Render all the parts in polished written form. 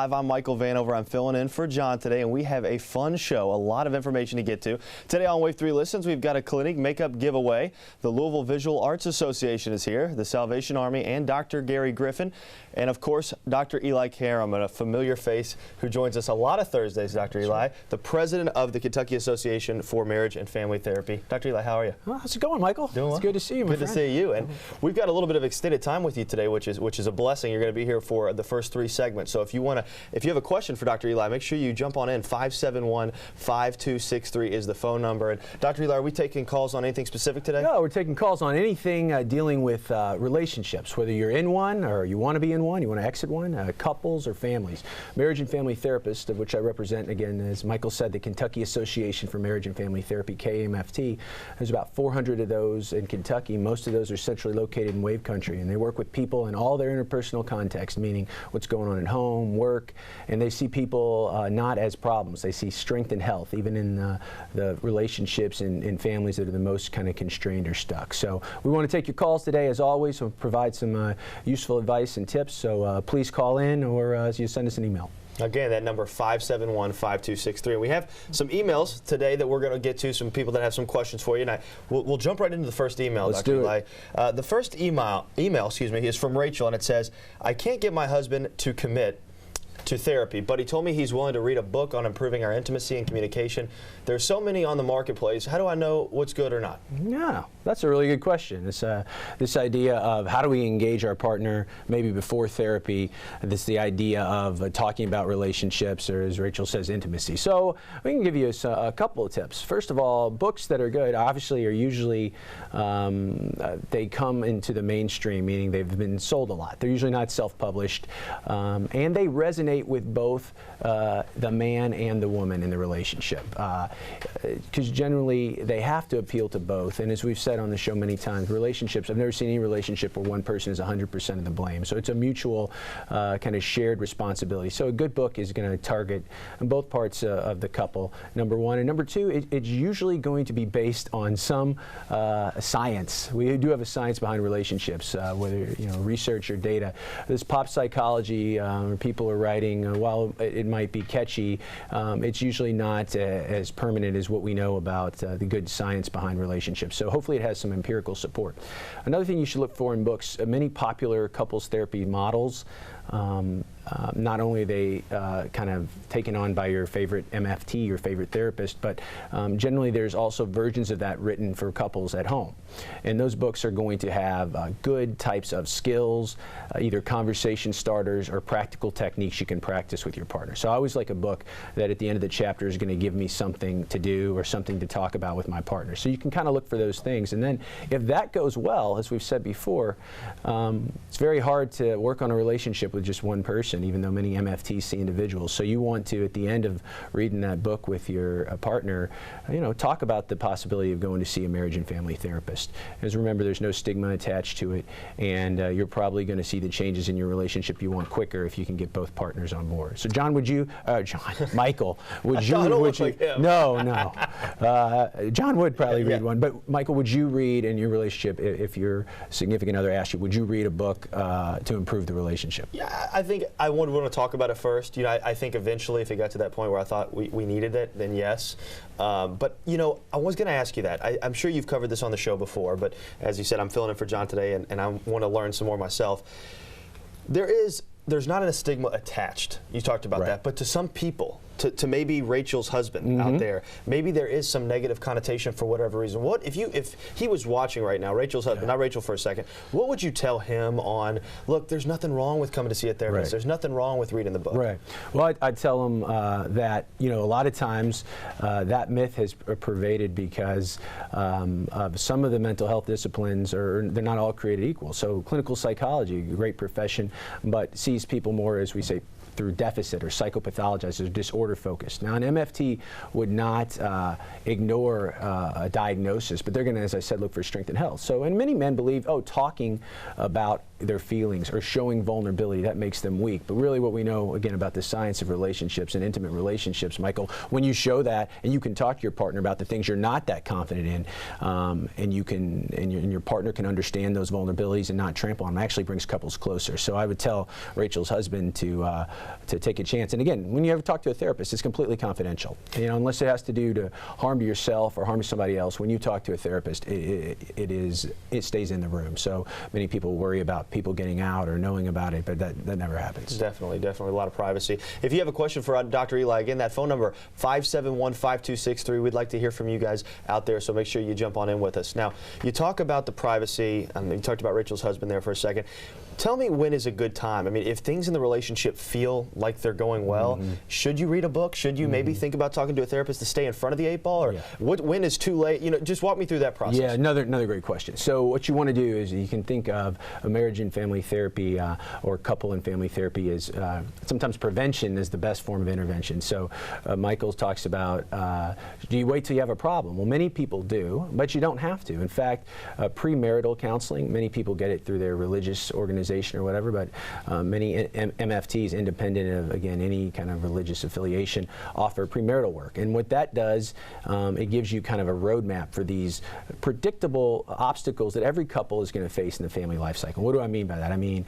I'm Michael Vanover. I'm filling in for John today, and we have a fun show, a lot of information to get to. Today on Wave 3 Listens, we've got a clinic makeup giveaway. The Louisville Visual Arts Association is here, the Salvation Army, and Dr. Gary Griffin, and of course, Dr. Eli Karam, a familiar face who joins us a lot of Thursdays, Dr. Eli, the president of the Kentucky Association for Marriage and Family Therapy. Dr. Eli, how are you? Well, how's it going, Michael? Doing well. It's good to see you, my friend. Good to see you. And we've got a little bit of extended time with you today, which is a blessing. You're going to be here for the first 3 segments. So if you have a question for Dr. Eli, make sure you jump on in. 571-5263 is the phone number. And Dr. Eli, are we taking calls on anything specific today? No, we're taking calls on anything dealing with relationships, whether you're in one or you want to be in one, you want to exit one, couples or families. Marriage and Family Therapist, of which I represent, again, as Michael said, the Kentucky Association for Marriage and Family Therapy, KMFT. There's about 400 of those in Kentucky. Most of those are centrally located in Wave Country, and they work with people in all their interpersonal context, meaning what's going on at home, work, and they see people not as problems. They see strength and health, even in the relationships in families that are the most kind of constrained or stuck. So we want to take your calls today, as always. We'll provide some useful advice and tips. So please call in or you send us an email. Again, that number 571-5263. We have some emails today that we're going to get to, some people that have some questions for you. And we'll jump right into the first email, Let's Dr. do Eli. it. The first email, is from Rachel, and it says, I can't get my husband to commit to therapy, but he told me he's willing to read a book on improving our intimacy and communication. There's so many on the marketplace. How do I know what's good or not? Yeah, that's a really good question. It's, this idea of how do we engage our partner maybe before therapy, this the idea of talking about relationships, or as Rachel says, intimacy. So we can give you a couple of tips. First of all, books that are good obviously are usually, they come into the mainstream, meaning they've been sold a lot. They're usually not self-published, and they resonate with both the man and the woman in the relationship, because generally they have to appeal to both. And as we've said on the show many times, relationships, I've never seen any relationship where one person is 100% of the blame. So it's a mutual kind of shared responsibility. So a good book is going to target both parts of the couple, number one. And number two, it's usually going to be based on some science. We do have a science behind relationships, whether research or data. This pop psychology, people are writing, while it might be catchy, it's usually not as permanent as what we know about the good science behind relationships. So hopefully it has some empirical support. Another thing you should look for in books, many popular couples therapy models, not only are they kind of taken on by your favorite MFT, your favorite therapist, but generally there's also versions of that written for couples at home. And those books are going to have good types of skills, either conversation starters or practical techniques you can practice with your partner. So I always like a book that at the end of the chapter is going to give me something to do or something to talk about with my partner. So you can kind of look for those things. And then if that goes well, as we've said before, it's very hard to work on a relationship with just one person, even though many MFTs see individuals. So you want to, at the end of reading that book with your partner, talk about the possibility of going to see a marriage and family therapist. Because remember, there's no stigma attached to it, and you're probably going to see the changes in your relationship you want quicker if you can get both partners on board. So John, Michael, would you? No. John would probably read one, but Michael, would you read in your relationship, if your significant other asked you, would you read a book to improve the relationship? Yeah, I think I would want to talk about it first. I think eventually, if it got to that point where I thought we needed it, then yes. But I was going to ask you that. I'm sure you've covered this on the show before, but as you said, I'm filling in for John today, and I want to learn some more myself. There's not a stigma attached. You talked about that, but to some people, to maybe Rachel's husband out there, maybe there is some negative connotation for whatever reason. What if he was watching right now, Rachel's husband, not Rachel for a second, what would you tell him on, look, there's nothing wrong with coming to see a therapist. There's nothing wrong with reading the book. Right. Well, I'd tell him that, a lot of times that myth has pervaded because of some of the mental health disciplines, they're not all created equal. So clinical psychology, a great profession, but sees people more, as we say, through deficit or psychopathologized or disorder focused. Now, an MFT would not ignore a diagnosis, but they're going to, as I said, look for strength and health. So, and many men believe, talking about their feelings or showing vulnerability, that makes them weak. But really what we know, again, about the science of relationships and intimate relationships, Michael, when you show that and you can talk to your partner about the things you're not that confident in, and you can, and your partner can understand those vulnerabilities and not trample on them, actually brings couples closer. So I would tell Rachel's husband to take a chance. And again, when you ever talk to a therapist, it's completely confidential. You know, unless it has to do to harm to yourself or harm to somebody else, when you talk to a therapist, it stays in the room. So many people worry about people getting out or knowing about it, but that never happens. Definitely a lot of privacy. If you have a question for Dr. Eli, again, that phone number, 571-5263. We'd like to hear from you guys out there, so make sure you jump on in with us. Now, you talk about the privacy, and you talked about Rachel's husband there for a second. Tell me when is a good time. I mean, if things in the relationship feel like they're going well, should you read a book? Should you maybe think about talking to a therapist to stay in front of the 8 ball? Or when is too late? You know, just walk me through that process. Yeah, another great question. So what you want to do is you can think of a marriage and family therapy or couple and family therapy as sometimes prevention is the best form of intervention. So Michael talks about, do you wait till you have a problem? Well, many people do, but you don't have to. In fact, premarital counseling, many people get it through their religious organization or whatever, but many MFTs, independent of, again, any kind of religious affiliation, offer premarital work. And what that does, it gives you kind of a roadmap for these predictable obstacles that every couple is going to face in the family life cycle. What do I mean by that? I mean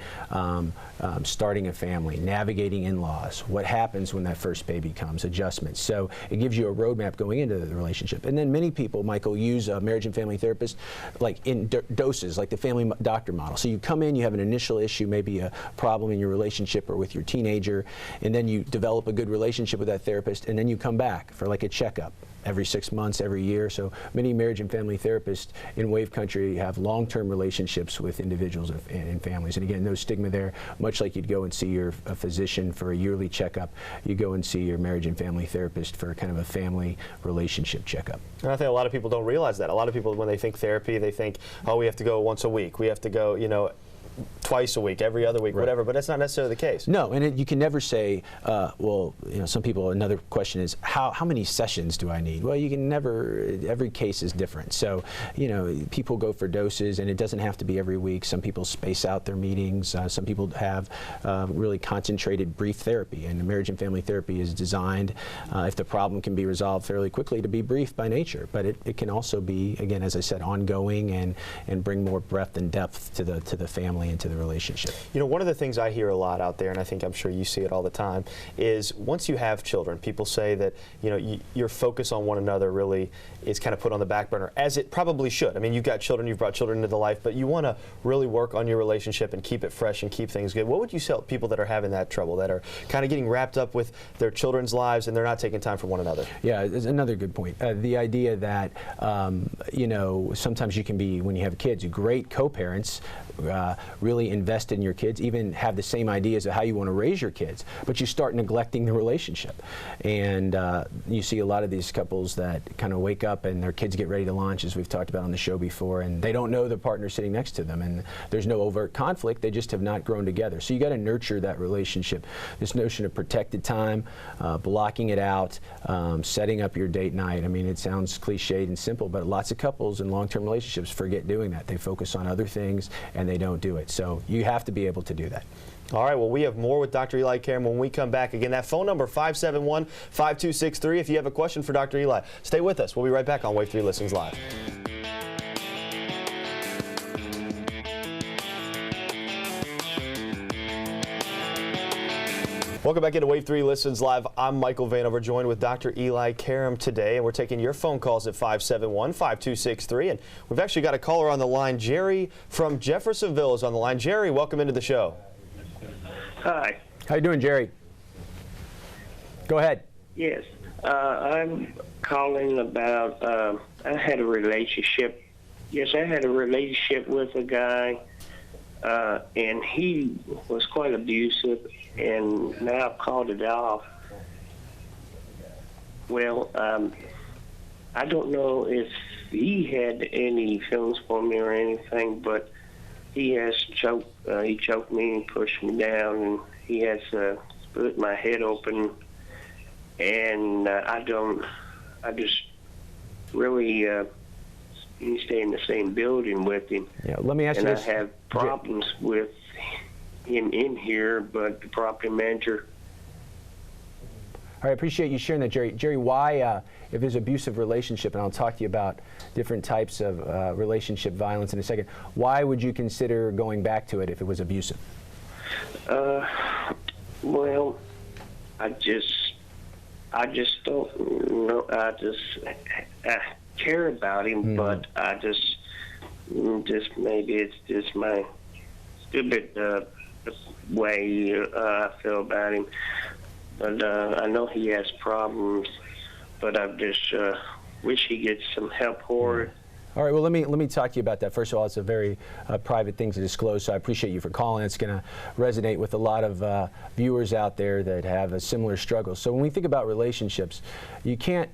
starting a family, navigating in-laws, what happens when that first baby comes, adjustments. So it gives you a roadmap going into the relationship. And then many people, Michael, use a marriage and family therapist like in doses, like the family doctor model. So you come in, you have an initial issue, maybe a problem in your relationship or with your teenager, and then you develop a good relationship with that therapist, and then you come back for like a checkup every 6 months, every year. So many marriage and family therapists in Wave Country have long-term relationships with individuals and families. And again, no stigma there. Much like you'd go and see a physician for a yearly checkup, you go and see your marriage and family therapist for kind of a family relationship checkup. And I think a lot of people don't realize that. A lot of people, when they think therapy, they think, oh, we have to go once a week. We have to go, you know, twice a week, every other week, whatever, but that's not necessarily the case. No, and you can never say, well, you know, some people, another question is, how many sessions do I need? Well, you can never, every case is different. So, you know, people go for doses, and it doesn't have to be every week. Some people space out their meetings. Some people have really concentrated brief therapy, and marriage and family therapy is designed, if the problem can be resolved fairly quickly, to be brief by nature. But it can also be, again, as I said, ongoing and bring more breadth and depth to the family into the relationship. You know, one of the things I hear a lot out there, and I think I'm sure you see it all the time, is once you have children, people say that, you know, your focus on one another really is kind of put on the back burner, as it probably should. I mean, you've got children, you've brought children into the life, but you want to really work on your relationship and keep it fresh and keep things good. What would you tell people that are having that trouble, that are kind of getting wrapped up with their children's lives and they're not taking time for one another? Yeah, it's another good point. The idea that, you know, sometimes you can be, when you have kids, great co-parents, really invest in your kids, even have the same ideas of how you want to raise your kids, but you start neglecting the relationship. And you see a lot of these couples that kind of wake up and their kids get ready to launch, as we've talked about on the show before, and they don't know the partner sitting next to them, and there's no overt conflict, they just have not grown together. So you got to nurture that relationship. This notion of protected time, blocking it out, setting up your date night. I mean, it sounds cliched and simple, but lots of couples in long-term relationships forget doing that. They focus on other things and they don't do it. So you have to be able to do that. All right, well, we have more with Dr. Eli Karam when we come back. Again, that phone number, 571-5263, if you have a question for Dr. Eli. Stay with us. We'll be right back on Wave 3 Listens Live. Welcome back into Wave 3 Listens Live. I'm Michael Vanover, joined with Dr. Eli Karam today, and we're taking your phone calls at 571-5263. And we've actually got a caller on the line. Jerry from Jeffersonville is on the line. Jerry, welcome into the show. Hi. How you doing, Jerry? Go ahead. Yes. I'm calling about, I had a relationship. Yes, I had a relationship with a guy, and he was quite abusive, and now I've called it off. Well, I don't know if he had any feelings for me or anything, but he has choked me and pushed me down, and he has split my head open, and I just really stay in the same building with him. Yeah, let me ask you this. I have problems with him in here, but the property manager. All right, I appreciate you sharing that, Jerry. Jerry, why, if there's abusive relationship, and I'll talk to you about different types of relationship violence in a second, why would you consider going back to it if it was abusive? Well, I just don't know. I care about him, but I just maybe it's just my stupid way I feel about him. But I know he has problems, but I just wish he gets some help for it. All right, well, let me talk to you about that. First of all, it's a very private thing to disclose, so I appreciate you for calling. It's going to resonate with a lot of viewers out there that have a similar struggle. So when we think about relationships, you can't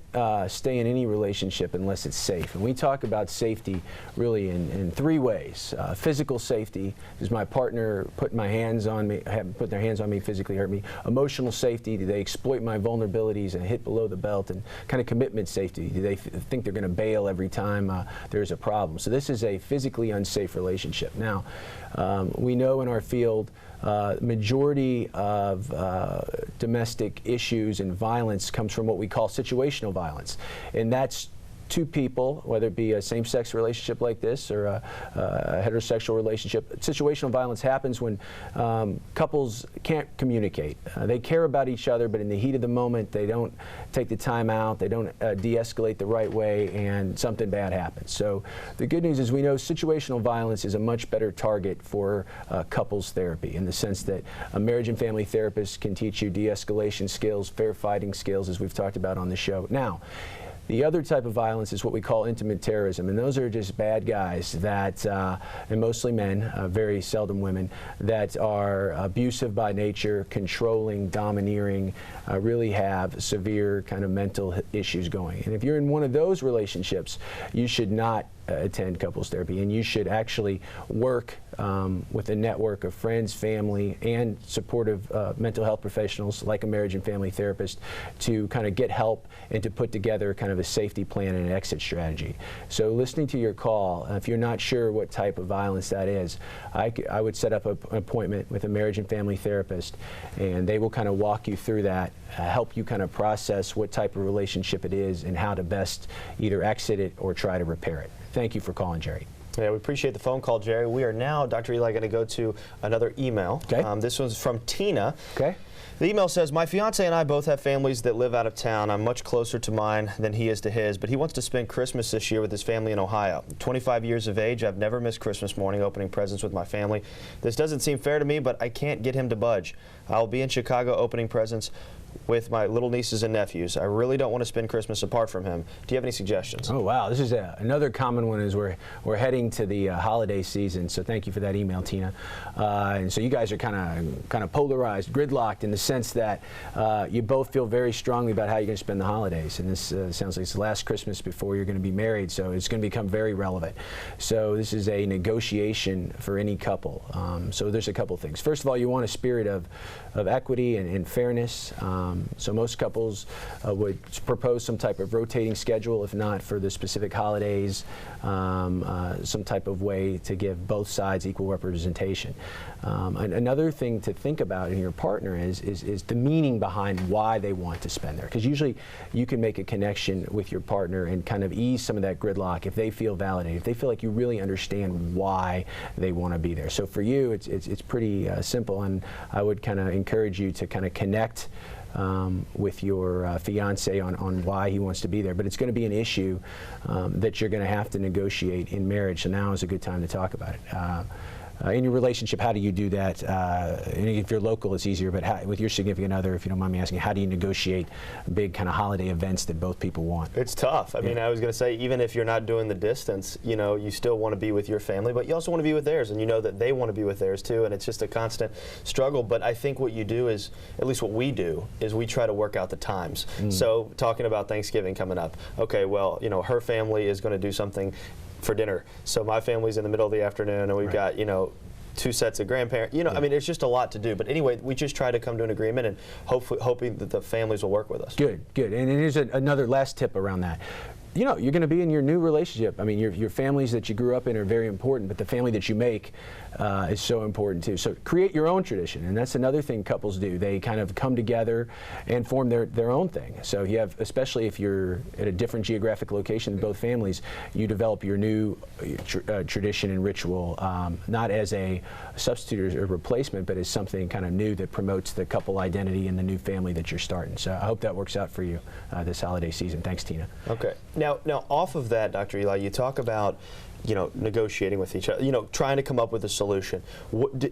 stay in any relationship unless it's safe. And we talk about safety really in three ways. Physical safety is my partner putting their hands on me, physically hurt me. Emotional safety, do they exploit my vulnerabilities and hit below the belt? And kind of commitment safety, do they think they're going to bail every time there's a problem? So this is a physically unsafe relationship. Now, we know in our field majority of domestic issues and violence comes from what we call situational violence, and that's two people, whether it be a same-sex relationship like this or a heterosexual relationship. Situational violence happens when couples can't communicate. They care about each other, but in the heat of the moment, they don't take the time out, they don't de-escalate the right way, and something bad happens. So the good news is we know situational violence is a much better target for couples therapy, in the sense that a marriage and family therapist can teach you de-escalation skills, fair fighting skills, as we've talked about on the show. Now, the other type of violence is what we call intimate terrorism, and those are just bad guys that, and mostly men, very seldom women, that are abusive by nature, controlling, domineering, really have severe kind of mental issues going. And if you're in one of those relationships, you should not attend couples therapy, and you should actually work with a network of friends, family, and supportive mental health professionals like a marriage and family therapist to kind of get help and to put together kind of a safety plan and an exit strategy. So listening to your call, if you're not sure what type of violence that is, I would set up an appointment with a marriage and family therapist, and they will kind of walk you through that, help you kind of process what type of relationship it is and how to best either exit it or try to repair it. Thank you for calling, Jerry. Yeah, we appreciate the phone call, Jerry. We are now, Dr. Eli, going to go to another email. Okay. This one's from Tina. Okay. The email says, my fiance and I both have families that live out of town. I'm much closer to mine than he is to his, but he wants to spend Christmas this year with his family in Ohio. 25 years of age, I've never missed Christmas morning opening presents with my family. This doesn't seem fair to me, but I can't get him to budge. I'll be in Chicago opening presents with my little nieces and nephews. I really don't want to spend Christmas apart from him. Do you have any suggestions? Oh, wow. This is another common one as we're heading to the holiday season. So thank you for that email, Tina. And so you guys are kind of polarized, gridlocked in the sense that you both feel very strongly about how you're going to spend the holidays. And this sounds like it's the last Christmas before you're going to be married, so it's going to become very relevant. So this is a negotiation for any couple. So there's a couple things. First of all, you want a spirit of equity and fairness. So most couples would propose some type of rotating schedule, if not for the specific holidays, some type of way to give both sides equal representation. Another thing to think about in your partner is the meaning behind why they want to spend there. Because usually you can make a connection with your partner and kind of ease some of that gridlock if they feel validated, if they feel like you really understand why they want to be there. So for you, it's pretty simple, and I would kind of encourage you to kind of connect with your fiance on why he wants to be there. But it's going to be an issue that you're going to have to negotiate in marriage, so now is a good time to talk about it. In your relationship, how do you do that? And if you're local, it's easier, but with your significant other, if you don't mind me asking, how do you negotiate big kind of holiday events that both people want? It's tough. I mean, I was going to say, even if you're not doing the distance, you know, you still want to be with your family, but you also want to be with theirs, and you know that they want to be with theirs too, and it's just a constant struggle. But I think what you do is, at least what we do, is we try to work out the times. So talking about Thanksgiving coming up, okay, well, you know, her family is going to do something for dinner. So my family's in the middle of the afternoon, and we've got, you know, 2 sets of grandparents. You know, I mean, it's just a lot to do. But anyway, we just try to come to an agreement, and hoping that the families will work with us. Good, good. And here's another last tip around that. you know, you're going to be in your new relationship. I mean, your families that you grew up in are very important, but the family that you make is so important too. So create your own tradition, and that's another thing couples do. They kind of come together and form their own thing. So you have, especially if you're at a different geographic location than both families, you develop your new tradition and ritual, not as a substitute or replacement, but as something kind of new that promotes the couple identity and the new family that you're starting. So I hope that works out for you this holiday season. Thanks, Tina. Okay. Now off of that, Dr. Eli, you talk about, you know, negotiating with each other, you know, trying to come up with a solution.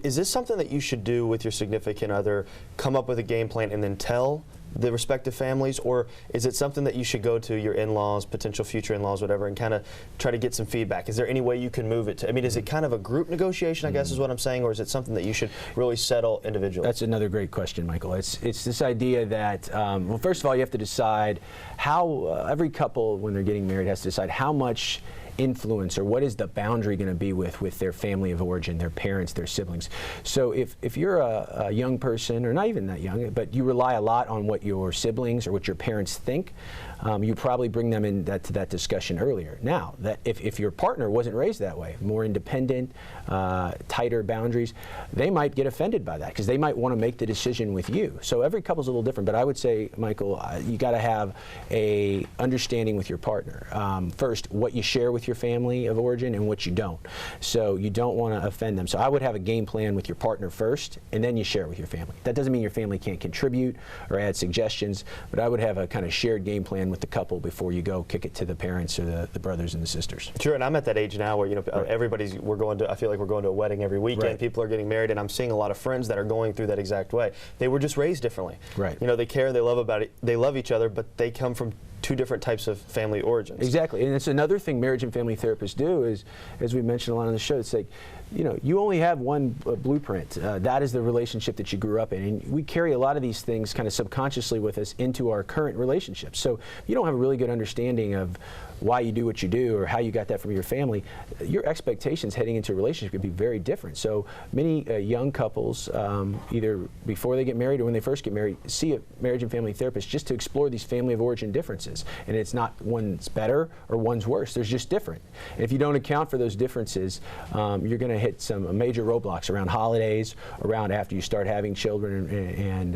Is this something that you should do with your significant other, come up with a game plan and then tell the respective families, or is it something that you should go to your in-laws, potential future in-laws, whatever, and kind of try to get some feedback? Is there any way you can move it to, I mean, is it kind of a group negotiation, I guess is what I'm saying, or is it something that you should really settle individually? That's another great question, Michael. It's this idea that, well, first of all, you have to decide how, every couple, when they're getting married, has to decide how much influence, or what is the boundary going to be with their family of origin, their parents, their siblings. So if you're a young person, or not even that young, but you rely a lot on what your siblings or what your parents think, you probably bring them in to that discussion earlier. Now, that if your partner wasn't raised that way, more independent, tighter boundaries, they might get offended by that because they might want to make the decision with you. So every couple's a little different, but I would say, Michael, you got to have a understanding with your partner. First, what you share with your family of origin and what you don't. So you don't want to offend them. So I would have a game plan with your partner first, and then you share it with your family. That doesn't mean your family can't contribute or add suggestions, but I would have a kind of shared game plan with the couple before you go kick it to the parents or the brothers and the sisters. Sure, and I'm at that age now where, you know, Right. I feel like we're going to a wedding every weekend. Right. People are getting married, and I'm seeing a lot of friends that are going through that exact way. They were just raised differently. Right. You know, they care, they love each other, but they come from two different types of family origins. Exactly, and it's another thing marriage and family therapists do is, as we mentioned a lot on the show, it's like, you know, you only have one blueprint. That is the relationship that you grew up in, and we carry a lot of these things kind of subconsciously with us into our current relationships. So if you don't have a really good understanding of why you do what you do or how you got that from your family, your expectations heading into a relationship could be very different. So many young couples, either before they get married or when they first get married, see a marriage and family therapist just to explore these family of origin differences. And it's not one's better or one's worse, there's just different. And if you don't account for those differences, you're going to hit some major roadblocks around holidays, around after you start having children, and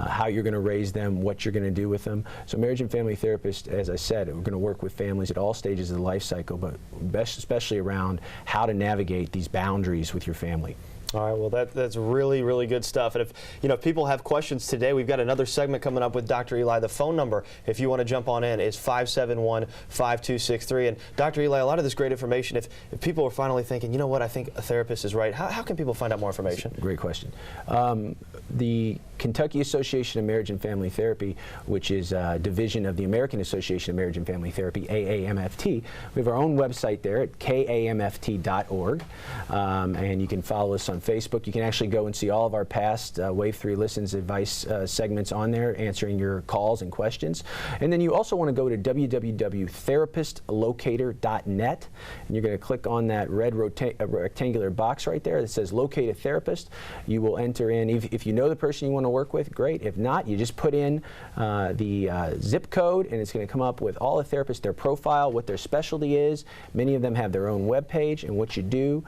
how you're going to raise them, what you're going to do with them. So marriage and family therapists, as I said, we're going to work with families at all stages of the life cycle, but especially around how to navigate these boundaries with your family. All right, well, that's really, really good stuff. And if people have questions today, we've got another segment coming up with Dr. Eli. The phone number, if you want to jump on in, is 571-5263. And Dr. Eli, a lot of this great information, if people are finally thinking, you know what, I think a therapist is right, how can people find out more information? Great question. The Kentucky Association of Marriage and Family Therapy, which is a division of the American Association of Marriage and Family Therapy, AAMFT, we have our own website there at kamft.org, and you can follow us on Facebook. You can actually go and see all of our past Wave 3 Listens advice segments on there, answering your calls and questions. And then you also want to go to www.therapistlocator.net, and you're going to click on that red rectangular box right there that says Locate a Therapist. You will enter in, if you know the person you want to work with, great. If not, you just put in the zip code, and it's going to come up with all the therapists, their profile, what their specialty is. Many of them have their own web page, and what you do,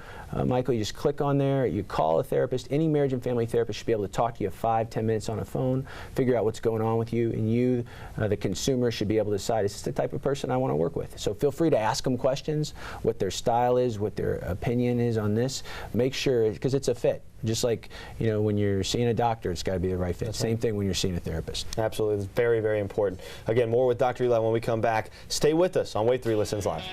Michael, you just click on there, you call a therapist. Any marriage and family therapist should be able to talk to you 5-10 minutes on a phone, figure out what's going on with you, and you, the consumer, should be able to decide, is this the type of person I want to work with? So feel free to ask them questions, what their style is, what their opinion is on this. Make sure, because it's a fit. Just like, you know, when you're seeing a doctor, it's got to be the right fit. That's Same right. thing when you're seeing a therapist. Absolutely. It's very, very important. Again, more with Dr. Eli when we come back. Stay with us on Wave 3 Listens Live.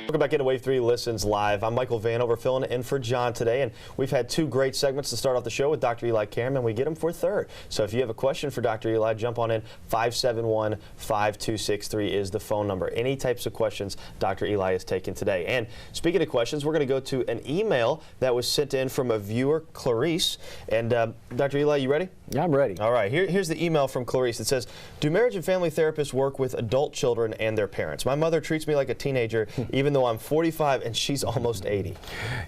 Welcome back into Wave 3 Listens Live. I'm Michael Vanover filling in for John today, and we've had two great segments to start off the show with Dr. Eli Karam, and we get him for a third. So if you have a question for Dr. Eli, jump on in. 571-5263 is the phone number. Any types of questions Dr. Eli is taking today. And speaking of questions, we're going to go to an email that was sent in from a viewer, Clarice. And Dr. Eli, you ready? Yeah, I'm ready. All right, here's the email from Clarice. It says, do marriage and family therapists work with adult children and their parents? My mother treats me like a teenager, even though I'm 45 and she's almost 80.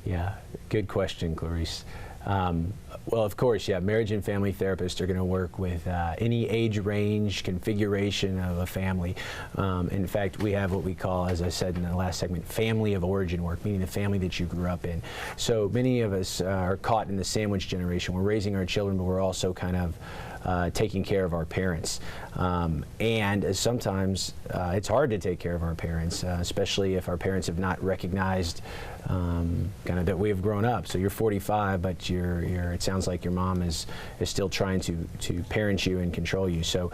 Yeah, good question, Clarice. Well, of course, yeah. Marriage and family therapists are going to work with any age range, configuration of a family. In fact, we have what we call, as I said in the last segment, family of origin work, meaning the family that you grew up in. So many of us are caught in the sandwich generation. We're raising our children, but we're also kind of taking care of our parents. And sometimes it's hard to take care of our parents, especially if our parents have not recognized kind of that we have grown up. So you're 45, but it sounds like your mom is still trying to parent you and control you. So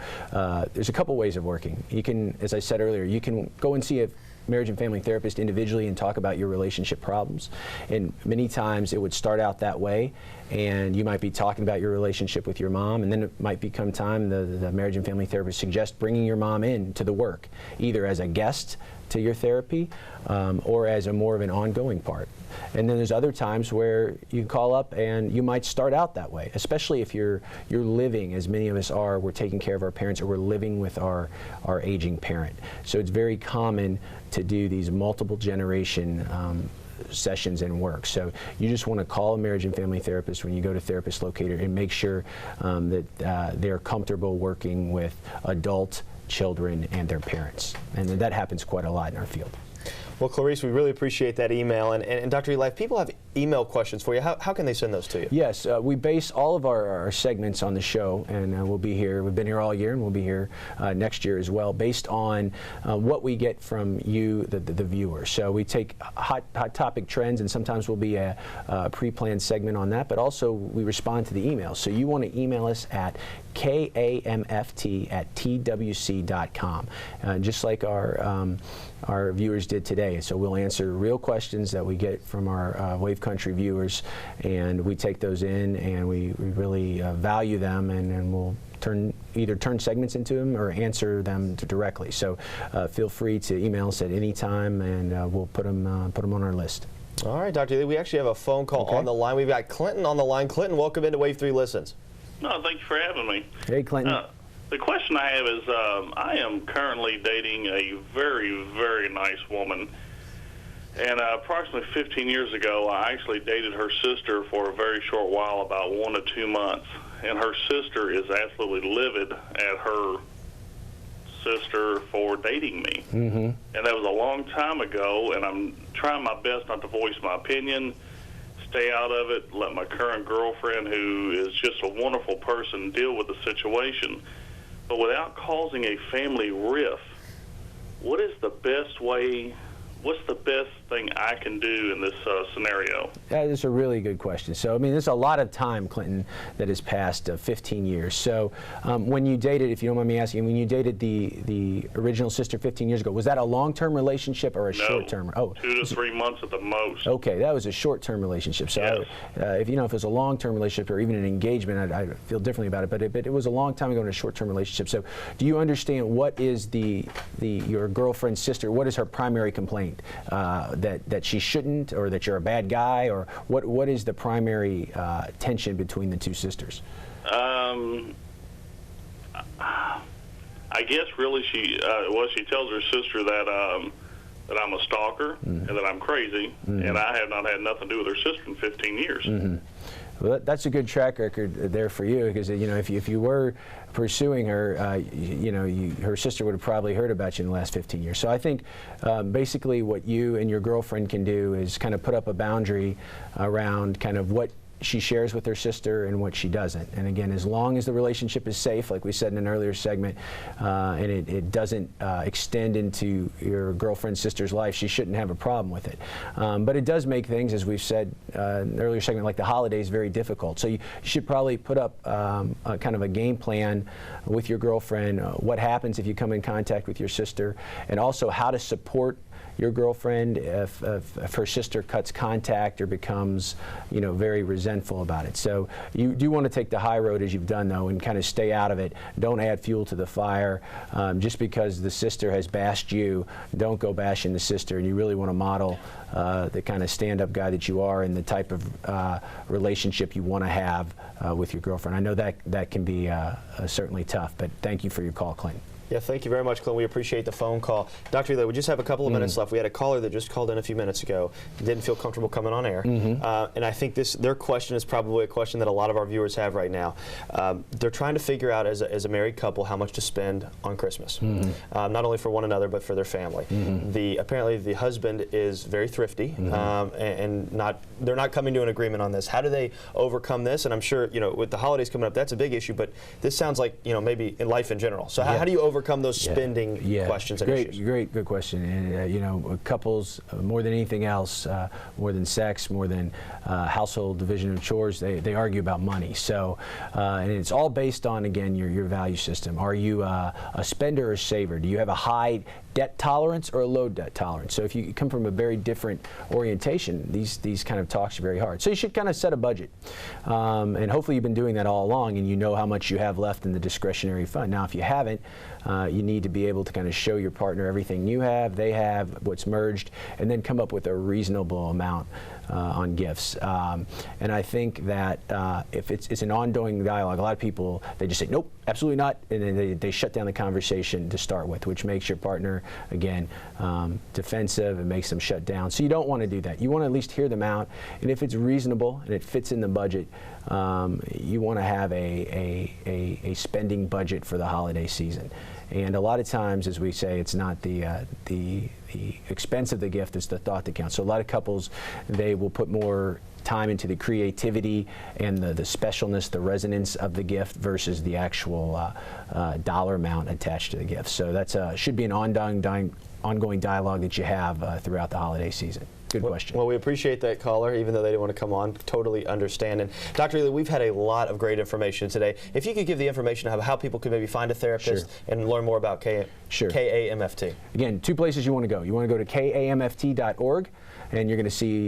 there's a couple ways of working. You can, as I said earlier, you can go and see a marriage and family therapist individually and talk about your relationship problems. And many times it would start out that way, and you might be talking about your relationship with your mom, and then it might become time the marriage and family therapist suggests bringing your mom in to the work, either as a guest to your therapy or as a more of an ongoing part. And then there's other times where you call up and you might start out that way, especially if you're living, as many of us are, we're taking care of our parents or we're living with our aging parent. So it's very common to do these multiple generation sessions and work. So you just want to call a marriage and family therapist when you go to Therapist Locator and make sure that they're comfortable working with adult children and their parents. And that happens quite a lot in our field. Well, Clarice, we really appreciate that email. And Dr. Eli, if people have email questions for you, how can they send those to you? Yes, we base all of our segments on the show, and we'll be here. We've been here all year, and we'll be here next year as well, based on what we get from you, the viewer. So we take hot topic trends, and sometimes we'll be a pre-planned segment on that, but also we respond to the emails. So you want to email us at kamft@twc.com, just like our viewers did today. So we'll answer real questions that we get from our Wave Country viewers, and we take those in and we really value them, and we'll either turn segments into them or answer them directly. So feel free to email us at any time, and we'll put them on our list. All right, Dr. Lee, we actually have a phone call on the line. We've got Clinton on the line. Clinton, welcome into Wave 3 Listens. No, thank you for having me. Hey, Clinton. The question I have is, I am currently dating a very, very nice woman. And approximately 15 years ago, I actually dated her sister for a very short while, about 1 to 2 months. And her sister is absolutely livid at her sister for dating me. Mm-hmm. And that was a long time ago, and I'm trying my best not to voice my opinion, stay out of it, let my current girlfriend, who is just a wonderful person, deal with the situation. But without causing a family rift, what is the best way, what's the best thing I can do in this scenario? That is a really good question. So, I mean, there's a lot of time, Clinton, that has passed, 15 years. So when you dated, if you don't mind me asking, when you dated the original sister 15 years ago, was that a long-term relationship or a short-term? Oh, 2 to 3 months at the most. Okay, that was a short-term relationship. So yes. if it was a long-term relationship or even an engagement, I feel differently about it, but it was a long time ago in a short-term relationship. So do you understand what is your girlfriend's sister, what is her primary complaint? That she shouldn't, or that you're a bad guy, or what is the primary tension between the two sisters? I guess really she tells her sister that I'm a stalker and that I'm crazy, and I have not had nothing to do with her sister in 15 years. Mm-hmm. Well, that's a good track record there for you, because if you were pursuing her, her sister would have probably heard about you in the last 15 years. So I think basically what you and your girlfriend can do is kind of put up a boundary around kind of what she shares with her sister and what she doesn't. And again, as long as the relationship is safe, like we said in an earlier segment, and it doesn't extend into your girlfriend's sister's life, she shouldn't have a problem with it. But it does make things, as we've said in an earlier segment, like the holidays, very difficult. So you should probably put up kind of a game plan with your girlfriend, what happens if you come in contact with your sister, and also how to support your girlfriend if her sister cuts contact or becomes, very resentful about it. So you do want to take the high road, as you've done, though, and kind of stay out of it. Don't add fuel to the fire. Just because the sister has bashed you, don't go bashing the sister. And you really want to model the kind of stand-up guy that you are and the type of relationship you want to have with your girlfriend. I know that can be certainly tough, but thank you for your call, Clinton. Yeah, thank you very much, Clint. We appreciate the phone call. Dr. Ely, we just have a couple of minutes left. We had a caller that just called in a few minutes ago, didn't feel comfortable coming on air. And I think their question is probably a question that a lot of our viewers have right now. They're trying to figure out, as a married couple, how much to spend on Christmas, not only for one another, but for their family. Apparently, the husband is very thrifty, and they're not coming to an agreement on this. How do they overcome this? And I'm sure, with the holidays coming up, that's a big issue, but this sounds like, maybe in life in general. So how do you overcome those spending questions and issues? Good question. And couples, more than anything else, more than sex, more than household division of chores, they argue about money. So, and it's all based on, again, your value system. Are you a spender or saver? Do you have a high debt tolerance or a low debt tolerance? So if you come from a very different orientation, these kind of talks are very hard. So you should kind of set a budget. And hopefully you've been doing that all along and you know how much you have left in the discretionary fund. Now, if you haven't, you need to be able to kind of show your partner everything you have, they have, what's merged, and then come up with a reasonable amount on gifts. And I think that if it's an ongoing dialogue, a lot of people, they just say, nope, absolutely not, and then they shut down the conversation to start with, which makes your partner, again, defensive and makes them shut down. So you don't want to do that. You want to at least hear them out, and if it's reasonable and it fits in the budget, you want to have a spending budget for the holiday season. And a lot of times, as we say, it's not the expense of the gift, it's the thought that counts. So a lot of couples, they will put more time into the creativity and the specialness, the resonance of the gift versus the actual dollar amount attached to the gift. So that's should be an ongoing dialogue that you have throughout the holiday season. Good question. Well, we appreciate that caller, even though they didn't want to come on. Totally understand. And Dr. Ely, we've had a lot of great information today. If you could give the information of how people could maybe find a therapist and learn more about KAMFT. Again, two places you want to go. You want to go to kamft.org, and you're going to see